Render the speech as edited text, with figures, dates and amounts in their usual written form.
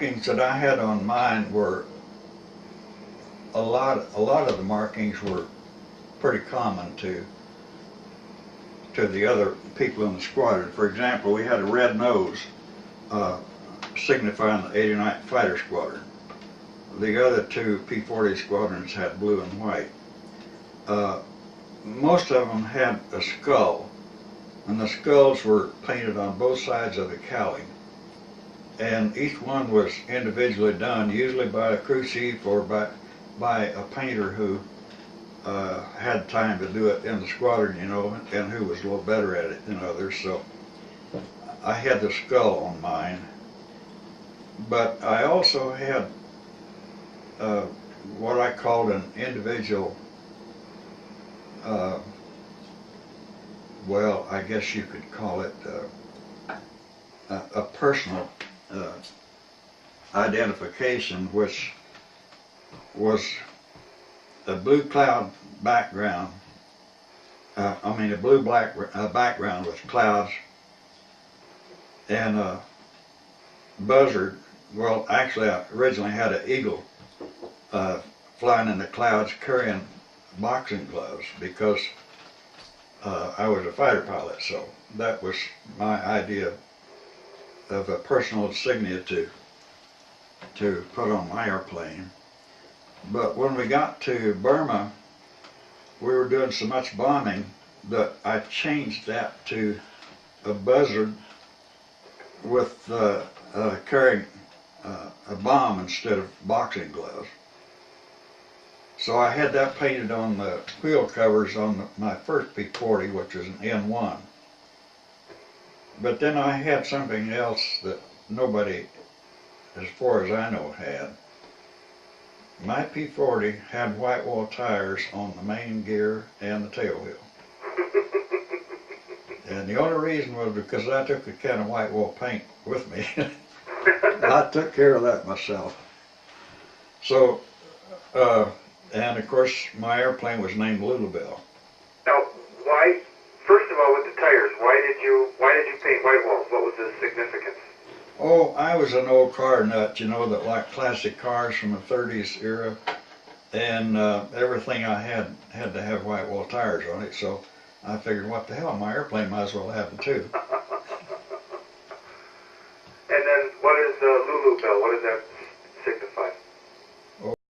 markings that I had on mine were a lot of the markings were pretty common to the other people in the squadron. For example, we had a red nose signifying the 89th Fighter Squadron. The other two P-40 squadrons had blue and white. Most of them had a skull, and the skulls were painted on both sides of the cowling. And each one was individually done, usually by a crew chief or by a painter who had time to do it in the squadron, you know, and who was a little better at it than others. So I had the skull on mine, but I also had what I called an individual, well, I guess you could call it a personal identification, which was a blue cloud background, a blue-black background with clouds, and a buzzard. Well, actually, I originally had an eagle flying in the clouds carrying boxing gloves because I was a fighter pilot, so that was my idea of a personal insignia to put on my airplane. But when we got to Burma, we were doing so much bombing that I changed that to a buzzard with carrying a bomb instead of boxing gloves. So I had that painted on the wheel covers on my first P-40, which was an N1. But then I had something else that nobody, as far as I know, had. My P-40 had white wall tires on the main gear and the tail wheel. And the only reason was because I took a can of white wall paint with me. I took care of that myself. So, and of course, my airplane was named Lulabelle. Now, why? First of all, with the tires, why did you paint white walls? What was the significance? Oh, I was an old car nut, you know, that liked classic cars from the 30s era, and everything I had to have white wall tires on it. So I figured, what the hell, my airplane might as well have them too. And then, what is Lulabelle? What does that